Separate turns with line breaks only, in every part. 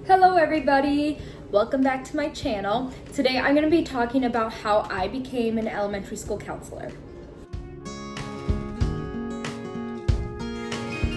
Hello everybody, welcome back to my channel. Today I'm going to be talking about how I became an elementary school counselor.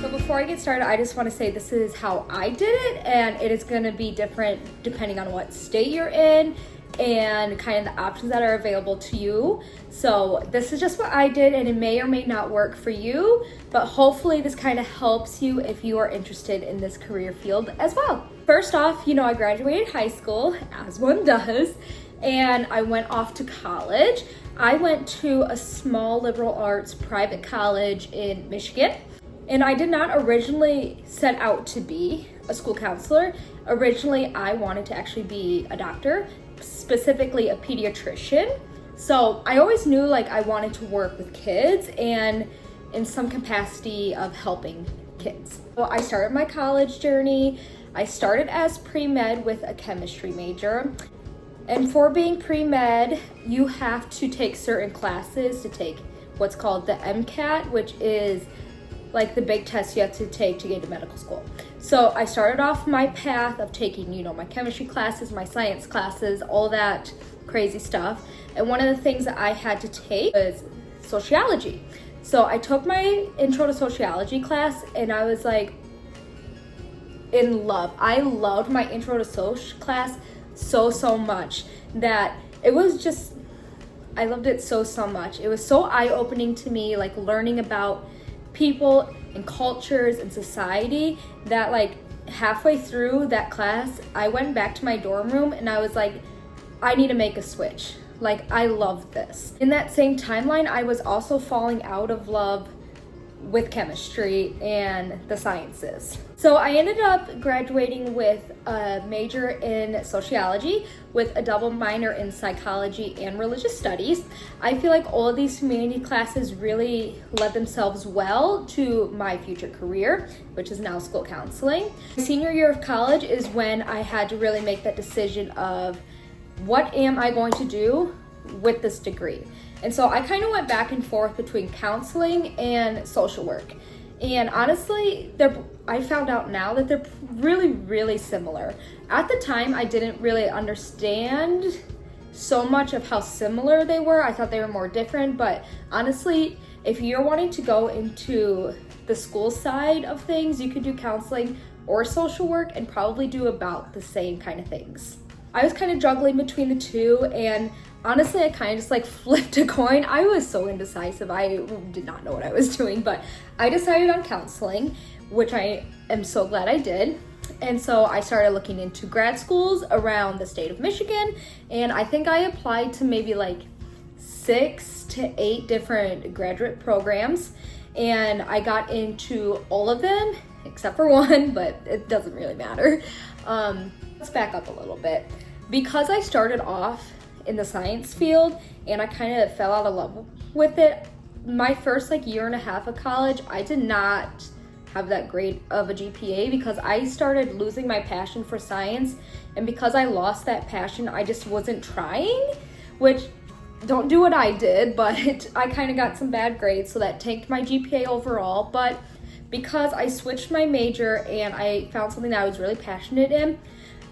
So before I get started, I just want to say this is how I did it, and it is going to be different depending on what state you're in and kind of the options that are available to you. So this is just what I did, and it may or may not work for you, but hopefully this kind of helps you if you are interested in this career field as well. First off, I graduated high school, as one does, and I went off to college. I went to a small liberal arts private college in Michigan, and I did not originally set out to be a school counselor. Originally, I wanted to actually be a doctor, specifically a pediatrician. So I always knew I wanted to work with kids and in some capacity of helping kids. So I started my college journey. I started as pre-med with a chemistry major. And for being pre-med, you have to take certain classes to take what's called the MCAT, which is the big test you have to take to get into medical school. So I started off my path of taking, my chemistry classes, my science classes, all that crazy stuff. And one of the things that I had to take was sociology. So I took my intro to sociology class, and I was in love. I loved my intro to social class so much that it was just, I loved it so much. It was so eye-opening to me, learning about people and cultures and society, that halfway through that class, I went back to my dorm room and I was I need to make a switch. I love this. In that same timeline, I was also falling out of love with chemistry and the sciences. So I ended up graduating with a major in sociology with a double minor in psychology and religious studies. I feel like all of these humanity classes really led themselves well to my future career, which is now school counseling. Senior year of college is when I had to really make that decision of what am I going to do with this degree. And so I kind of went back and forth between counseling and social work. And honestly, I found out now that they're really similar. At the time, I didn't really understand so much of how similar they were. I thought they were more different, but honestly, if you're wanting to go into the school side of things, you could do counseling or social work and probably do about the same kind of things. I was kind of juggling between the two, and honestly, I kind of just flipped a coin. I was so indecisive. I did not know what I was doing, but I decided on counseling, which I am so glad I did. And so I started looking into grad schools around the state of Michigan, and I think I applied to maybe 6 to 8 different graduate programs, and I got into all of them except for one, but it doesn't really matter. Let's back up a little bit. Because I started off in the science field and I kind of fell out of love with it, my first year and a half of college, I did not have that great of a GPA because I started losing my passion for science. And because I lost that passion, I just wasn't trying, which don't do what I did, but I kind of got some bad grades, so that tanked my GPA overall. But because I switched my major and I found something that I was really passionate in,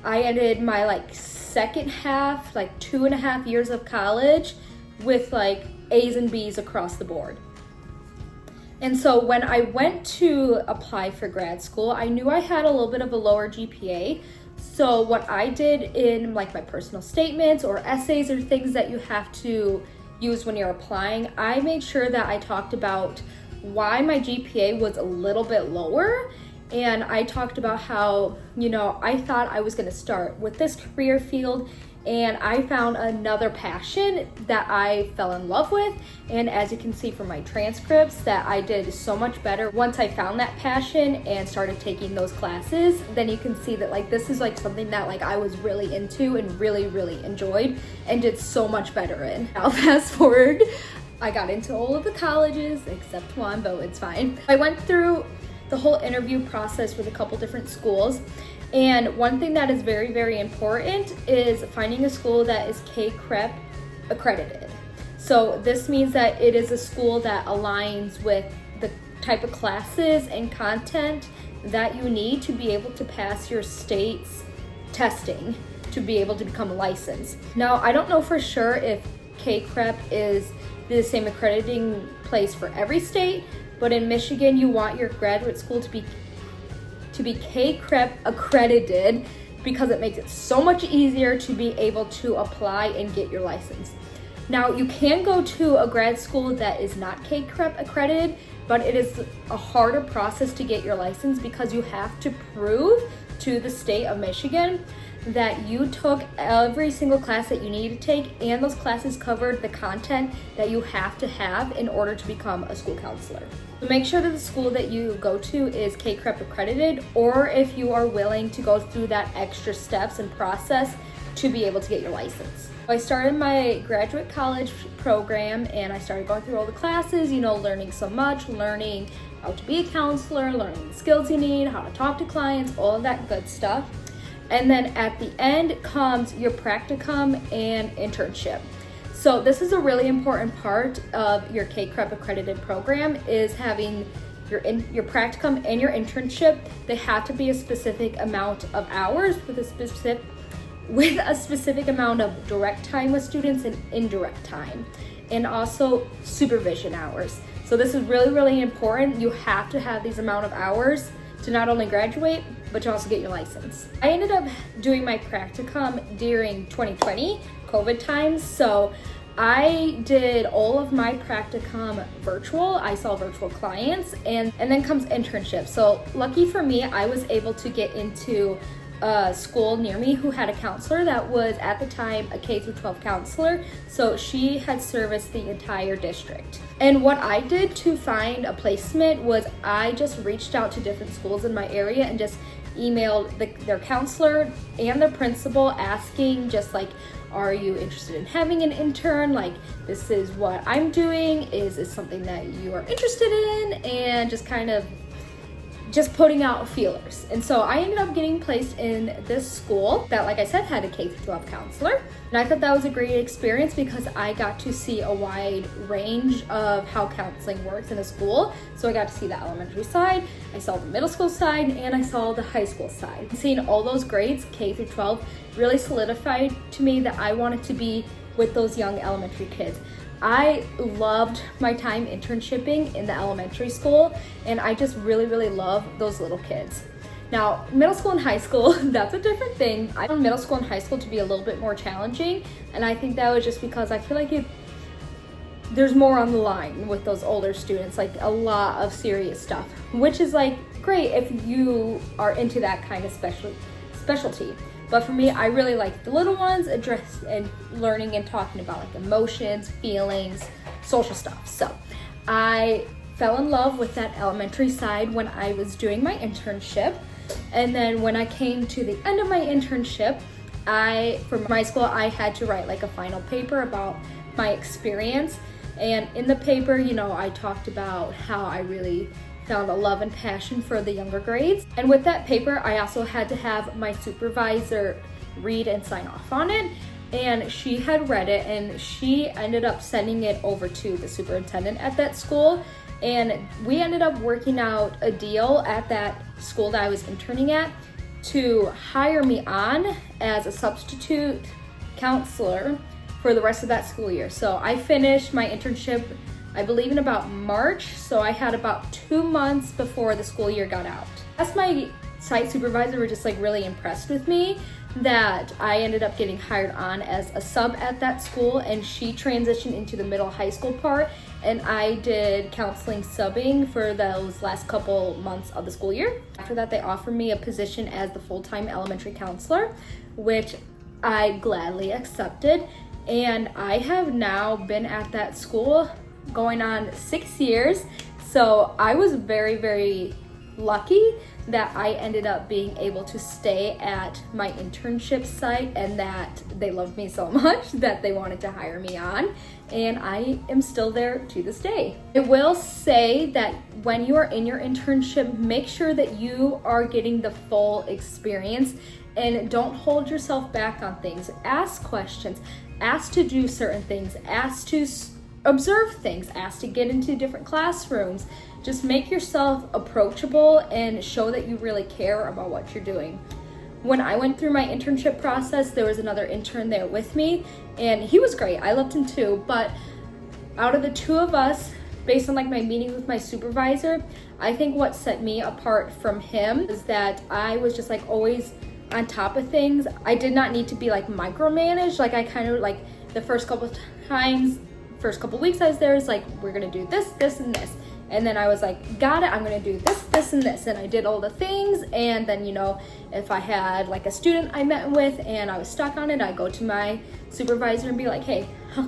I ended my second half, 2.5 years of college with A's and B's across the board. And so when I went to apply for grad school, I knew I had a little bit of a lower GPA. So what I did in my personal statements or essays or things that you have to use when you're applying, I made sure that I talked about why my GPA was a little bit lower. And I talked about how, I thought I was going to start with this career field, and I found another passion that I fell in love with. And as you can see from my transcripts, that I did so much better once I found that passion and started taking those classes. Then you can see that this is something that I was really into and really enjoyed and did so much better in. Now fast forward, I got into all of the colleges except one, but it's fine. I went through the whole interview process with a couple different schools. And one thing that is very important is finding a school that is K-CREP accredited. So this means that it is a school that aligns with the type of classes and content that you need to be able to pass your state's testing to be able to become licensed. Now, I don't know for sure if K-CREP is the same accrediting place for every state, but in Michigan, you want your graduate school to be K-CREP accredited because it makes it so much easier to be able to apply and get your license. Now, you can go to a grad school that is not K-CREP accredited, but it is a harder process to get your license because you have to prove to the state of Michigan that you took every single class that you need to take, and those classes covered the content that you have to have in order to become a school counselor. So make sure that the school that you go to is K-CREP accredited, or if you are willing to go through that extra steps and process to be able to get your license. I started my graduate college program and I started going through all the classes, learning so much, learning how to be a counselor, learning the skills you need, how to talk to clients, all of that good stuff. And then at the end comes your practicum and internship. So this is a really important part of your K-CREP accredited program, is having your practicum and your internship. They have to be a specific amount of hours with a specific amount of direct time with students and indirect time, and also supervision hours. So this is really, really important. You have to have these amount of hours to not only graduate, but to also get your license. I ended up doing my practicum during 2020 COVID times, so I did all of my practicum virtual. I saw virtual clients, and then comes internship. So lucky for me, I was able to get into a school near me who had a counselor that was at the time a K-12 counselor, so she had serviced the entire district. And what I did to find a placement was I just reached out to different schools in my area and just emailed their counselor and the principal asking just like, are you interested in having an intern? Like, this is what I'm doing. Is this something that you are interested in? And just kind of just putting out feelers. And so I ended up getting placed in this school that, like I said, had a K-12 counselor. And I thought that was a great experience because I got to see a wide range of how counseling works in a school. So I got to see the elementary side, I saw the middle school side, and I saw the high school side. Seeing all those grades, K-12, really solidified to me that I wanted to be with those young elementary kids. I loved my time internshipping in the elementary school, and I just really, really love those little kids. Now, middle school and high school, that's a different thing. I found middle school and high school to be a little bit more challenging, and I think that was just because I feel like there's more on the line with those older students, like a lot of serious stuff, which is like great if you are into that kind of specialty. But for me, I really like the little ones, address and learning and talking about like emotions, feelings, social stuff. So I fell in love with that elementary side when I was doing my internship. And then when I came to the end of my internship, for my school, I had to write like a final paper about my experience. And in the paper, I talked about how I really found a love and passion for the younger grades. And with that paper, I also had to have my supervisor read and sign off on it. And she had read it, and she ended up sending it over to the superintendent at that school. And we ended up working out a deal at that school that I was interning at to hire me on as a substitute counselor for the rest of that school year. So I finished my internship, I believe, in about March, so I had about 2 months before the school year got out. As my site supervisor were just like really impressed with me that I ended up getting hired on as a sub at that school, and she transitioned into the middle high school part, and I did counseling subbing for those last couple months of the school year. After that, they offered me a position as the full-time elementary counselor, which I gladly accepted, and I have now been at that school going on 6 years. So I was very, very lucky that I ended up being able to stay at my internship site, and that they loved me so much that they wanted to hire me on, and I am still there to this day. I will say that when you are in your internship, make sure that you are getting the full experience and don't hold yourself back on things. Ask questions, ask to do certain things, ask to observe things, ask to get into different classrooms. Just make yourself approachable and show that you really care about what you're doing. when I went through my internship process, there was another intern there with me, and he was great. I loved him too, but out of the two of us, based on like my meetings with my supervisor, I think what set me apart from him is that I was just like always on top of things. I did not need to be like micromanaged. Like I kind of like the first couple weeks I was there, was like, we're gonna do this, this, and this. And then I was like, got it, I'm gonna do this, this, and this. And I did all the things. And then, you know, if I had like a student I met with and I was stuck on it, I'd go to my supervisor and be like, hey,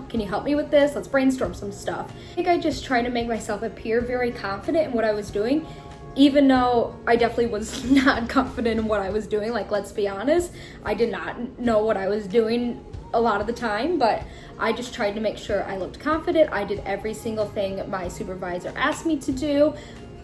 can you help me with this? Let's brainstorm some stuff. I think I just tried to make myself appear very confident in what I was doing, even though I definitely was not confident in what I was doing. Like, let's be honest, I did not know what I was doing a lot of the time, but I just tried to make sure I looked confident. I did every single thing my supervisor asked me to do.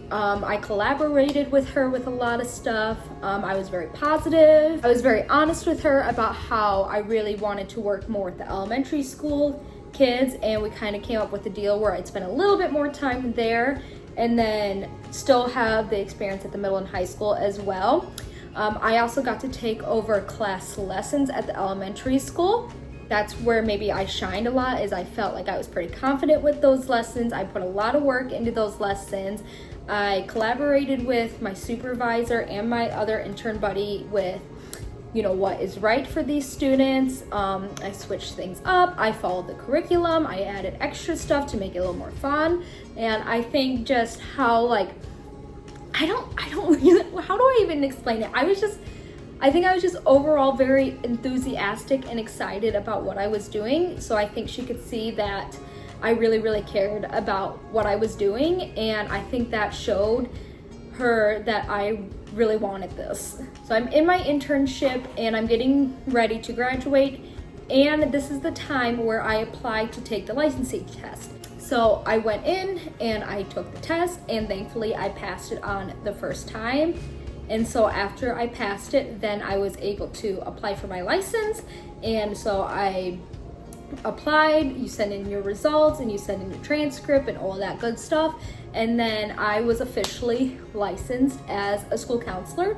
I collaborated with her with a lot of stuff. I was very positive. I was very honest with her about how I really wanted to work more with the elementary school kids, and we kind of came up with a deal where I'd spend a little bit more time there and then still have the experience at the middle and high school as well. I also got to take over class lessons at the elementary school. That's where maybe I shined a lot, is I felt like I was pretty confident with those lessons. I put a lot of work into those lessons. I collaborated with my supervisor and my other intern buddy with, you know, what is right for these students. I switched things up. I followed the curriculum. I added extra stuff to make it a little more fun. And I think just how like, I don't how do I even explain it? I think I was just overall very enthusiastic and excited about what I was doing. So I think she could see that I really, really cared about what I was doing. And I think that showed her that I really wanted this. So I'm in my internship and I'm getting ready to graduate. And this is the time where I applied to take the licensing test. So I went in and I took the test, and thankfully I passed it on the first time. And so after I passed it, then I was able to apply for my license. And so I applied, you send in your results and you send in your transcript and all that good stuff. And then I was officially licensed as a school counselor.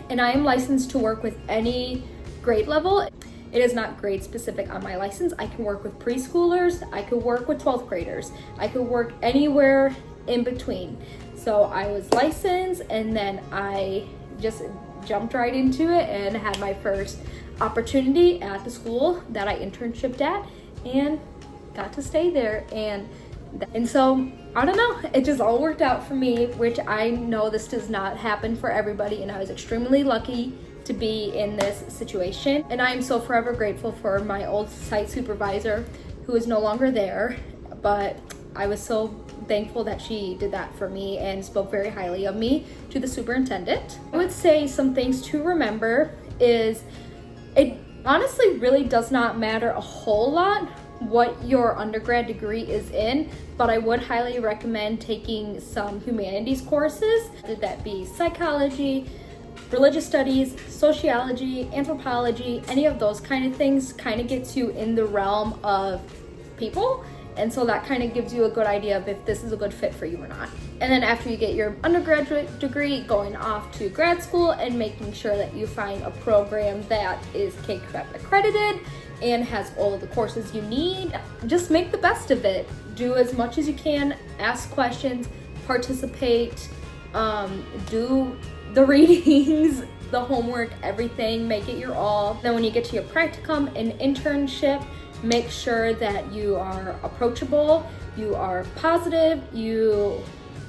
And I am licensed to work with any grade level. It is not grade specific on my license. I can work with preschoolers, I could work with 12th graders, I could work anywhere in between. So I was licensed, and then I just jumped right into it and had my first opportunity at the school that I internshipped at and got to stay there. And so, I don't know, it just all worked out for me, which I know this does not happen for everybody, and I was extremely lucky to be in this situation. And I am so forever grateful for my old site supervisor, who is no longer there, but I was so thankful that she did that for me and spoke very highly of me to the superintendent. I would say some things to remember is it honestly really does not matter a whole lot what your undergrad degree is in, but I would highly recommend taking some humanities courses, whether that be psychology, religious studies, sociology, anthropology, any of those kind of things kind of gets you in the realm of people. And so that kind of gives you a good idea of if this is a good fit for you or not. And then after you get your undergraduate degree, going off to grad school and making sure that you find a program that is K-CREP accredited and has all of the courses you need. Just make the best of it. Do as much as you can, ask questions, participate, do the readings, the homework, everything, make it your all. Then when you get to your practicum and internship, make sure that you are approachable, you are positive, you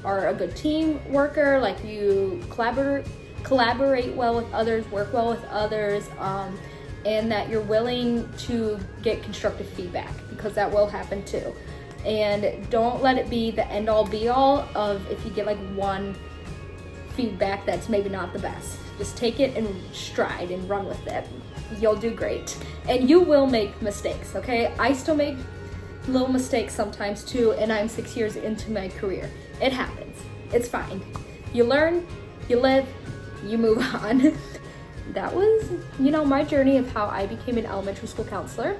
are a good team worker, like you collaborate well with others, work well with others, and that you're willing to get constructive feedback, because that will happen too. And don't let it be the end all be all of if you get like one feedback that's maybe not the best. Just take it and stride and run with it. You'll do great. And you will make mistakes, okay? I still make little mistakes sometimes too, and I'm 6 years into my career. It happens. It's fine. You learn, you live, you move on. That was, my journey of how I became an elementary school counselor.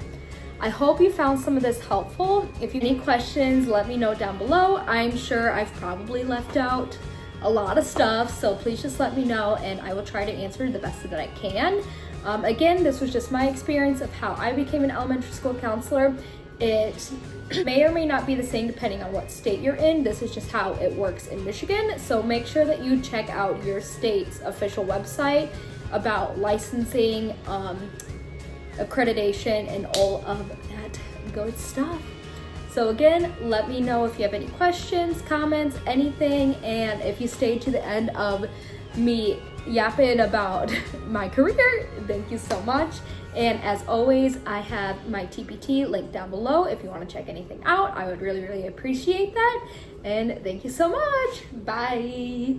I hope you found some of this helpful. If you have any questions, let me know down below. I'm sure I've probably left out a lot of stuff, so please just let me know and I will try to answer the best that I can. Again, this was just my experience of how I became an elementary school counselor. It may or may not be the same depending on what state you're in. This is just how it works in Michigan. So make sure that you check out your state's official website about licensing, accreditation, and all of that good stuff. So again, let me know if you have any questions, comments, anything, and if you stayed to the end of me yapping about my career, thank you so much. And as always, I have my TPT linked down below if you want to check anything out. I would really, really appreciate that. And thank you so much. Bye.